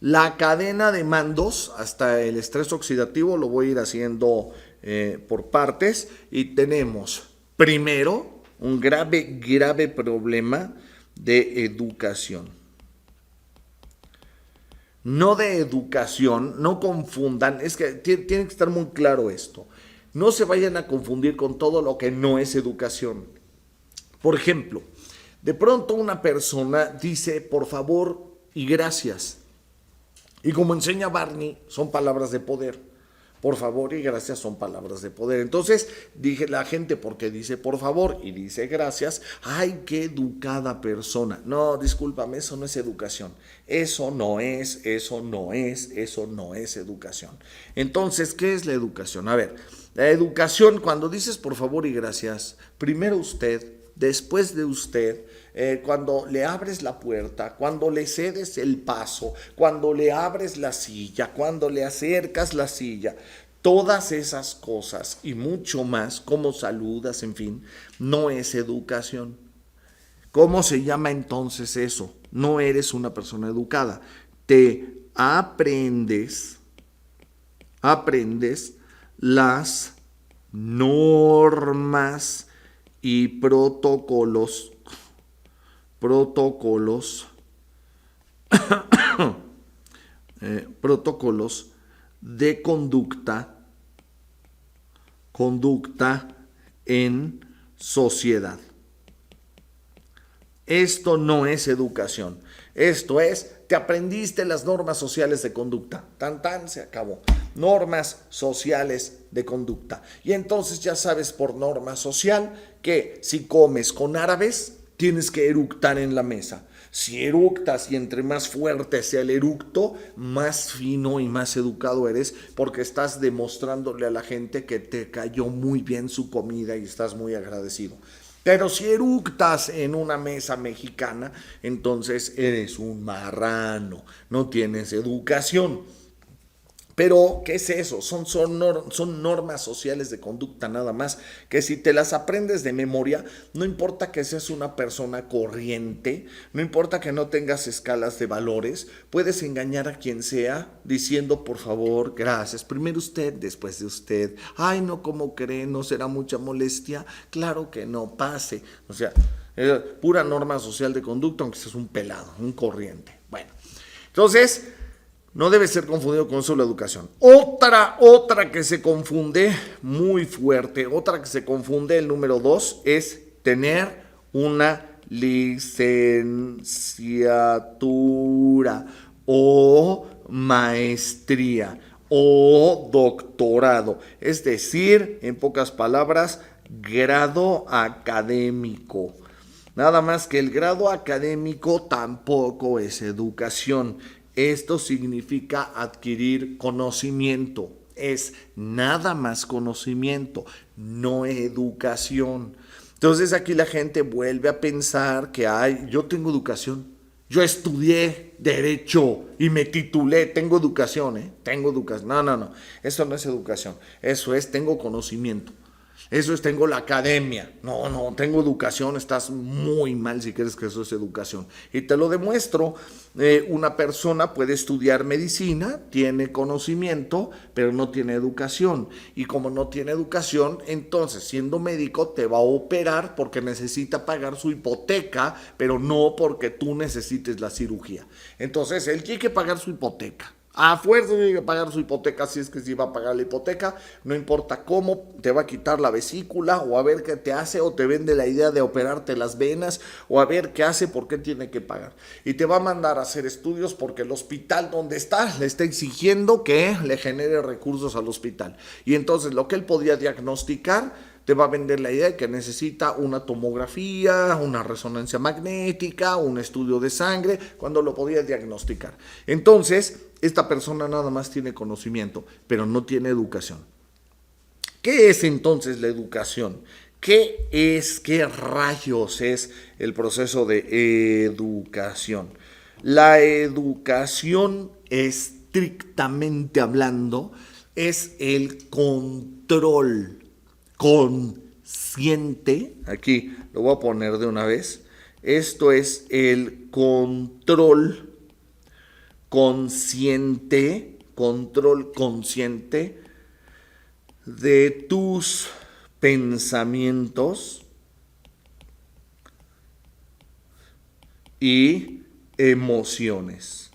La cadena de mandos hasta el estrés oxidativo lo voy a ir haciendo por partes y tenemos primero un grave problema de educación. No de educación, no confundan, es que tiene que estar muy claro esto. No se vayan a confundir con todo lo que no es educación. Por ejemplo, de pronto una persona dice por favor y gracias. Y como enseña Barney, son palabras de poder. Por favor y gracias son palabras de poder. Entonces, dije la gente porque dice por favor y dice gracias, ¡ay, qué educada persona! No, discúlpame, eso no es educación. Eso no es educación. Entonces, ¿qué es la educación? A ver, la educación, cuando dices por favor y gracias, primero usted, después de usted, cuando le abres la puerta, cuando le cedes el paso, cuando le abres la silla, cuando le acercas la silla, todas esas cosas y mucho más, como saludas, en fin, no es educación. ¿Cómo se llama entonces eso? No eres una persona educada. Te aprendes las normas y protocolos de conducta en sociedad. Esto no es educación. Esto es, te aprendiste las normas sociales de conducta. Tan tan, se acabó. Normas sociales de conducta. Y entonces ya sabes por norma social que si comes con árabes, tienes que eructar en la mesa. Si eructas y entre más fuerte sea el eructo, más fino y más educado eres porque estás demostrándole a la gente que te cayó muy bien su comida y estás muy agradecido. Pero si eructas en una mesa mexicana, entonces eres un marrano, no tienes educación. Pero, ¿qué es eso? Son normas sociales de conducta nada más, que si te las aprendes de memoria, no importa que seas una persona corriente, no importa que no tengas escalas de valores, puedes engañar a quien sea diciendo por favor, gracias, primero usted, después de usted, ay no, ¿cómo cree? ¿No será mucha molestia? Claro que no, pase. O sea, pura norma social de conducta, aunque seas un pelado, un corriente. Bueno, entonces no debe ser confundido con solo educación. Otra que se confunde muy fuerte, otra que se confunde, el número 2, es tener una licenciatura o maestría o doctorado. Es decir, en pocas palabras, grado académico. Nada más que el grado académico tampoco es educación. Esto significa adquirir conocimiento. Es nada más conocimiento, no educación. Entonces aquí la gente vuelve a pensar que yo tengo educación. Yo estudié derecho y me titulé, tengo educación, ¿eh? Tengo educación. No, eso no es educación. Eso es, tengo conocimiento. Eso es, tengo la academia. No, tengo educación. Estás muy mal si crees que eso es educación. Y te lo demuestro. Una persona puede estudiar medicina, tiene conocimiento, pero no tiene educación. Y como no tiene educación, entonces siendo médico te va a operar porque necesita pagar su hipoteca, pero no porque tú necesites la cirugía. Entonces él tiene que pagar su hipoteca. A fuerza tiene que pagar su hipoteca, si es que sí va a pagar la hipoteca, no importa cómo, te va a quitar la vesícula o a ver qué te hace o te vende la idea de operarte las venas o a ver qué hace, por qué tiene que pagar. Y te va a mandar a hacer estudios porque el hospital donde está le está exigiendo que le genere recursos al hospital. Y entonces lo que él podía diagnosticar te va a vender la idea de que necesita una tomografía, una resonancia magnética, un estudio de sangre, cuando lo podía diagnosticar. Entonces, esta persona nada más tiene conocimiento, pero no tiene educación. ¿Qué es entonces la educación? ¿Qué rayos es el proceso de educación? La educación, estrictamente hablando, es el control consciente, aquí lo voy a poner de una vez, esto es el control consciente, control consciente de tus pensamientos y emociones.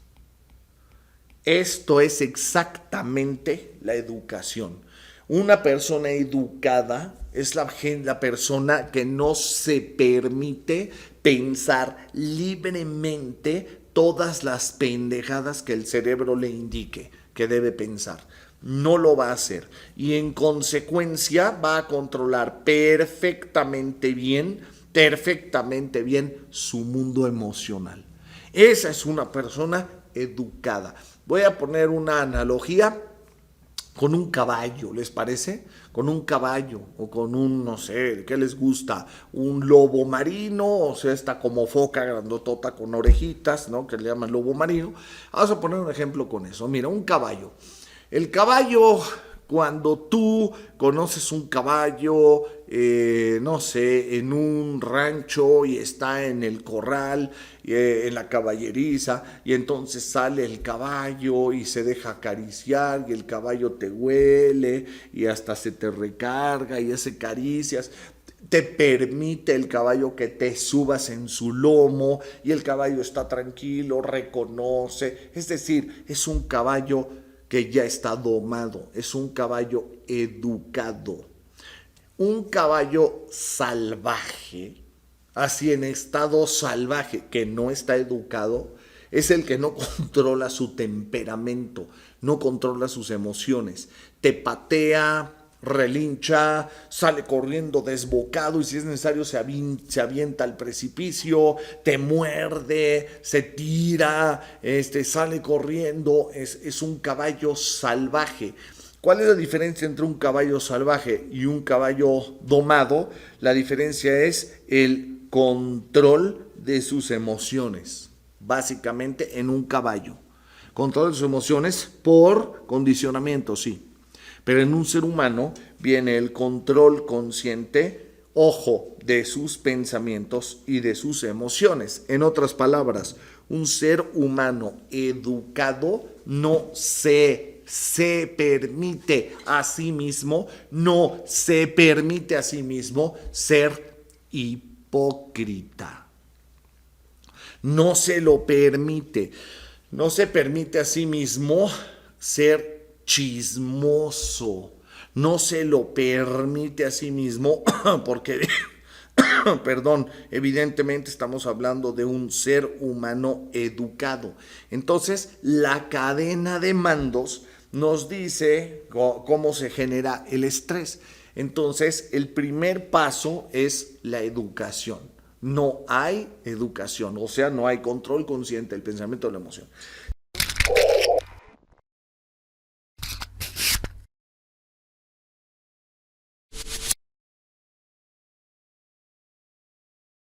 Esto es exactamente la educación. Una persona educada es la persona que no se permite pensar libremente todas las pendejadas que el cerebro le indique que debe pensar. No lo va a hacer y en consecuencia va a controlar perfectamente bien su mundo emocional. Esa es una persona educada. Voy a poner una analogía con un caballo, ¿les parece? Con un caballo o con un, no sé, ¿qué les gusta? Un lobo marino, o sea, está como foca grandotota con orejitas, ¿no? Que le llaman lobo marino. Vamos a poner un ejemplo con eso. Mira, un caballo. El caballo, cuando tú conoces un caballo, no sé, en un rancho y está en el corral, en la caballeriza, y entonces sale el caballo y se deja acariciar y el caballo te huele y hasta se te recarga y hace caricias. Te permite el caballo que te subas en su lomo y el caballo está tranquilo, reconoce. Es decir, es un caballo que ya está domado, es un caballo educado. Un caballo salvaje, así en estado salvaje, que no está educado, es el que no controla su temperamento, no controla sus emociones, te patea, relincha, sale corriendo desbocado y si es necesario se avienta al precipicio, te muerde, se tira, sale corriendo, es un caballo salvaje. ¿Cuál es la diferencia entre un caballo salvaje y un caballo domado? La diferencia es el control de sus emociones, básicamente en un caballo. Control de sus emociones por condicionamiento, sí. Pero en un ser humano viene el control consciente, ojo, de sus pensamientos y de sus emociones. En otras palabras, un ser humano educado no se permite a sí mismo, no se permite a sí mismo ser hipócrita. No se lo permite. No se permite a sí mismo ser chismoso. No se lo permite a sí mismo porque, perdón, evidentemente estamos hablando de un ser humano educado. Entonces, la cadena de mandos nos dice cómo se genera el estrés. Entonces, el primer paso es la educación. No hay educación, o sea, no hay control consciente del pensamiento de la emoción.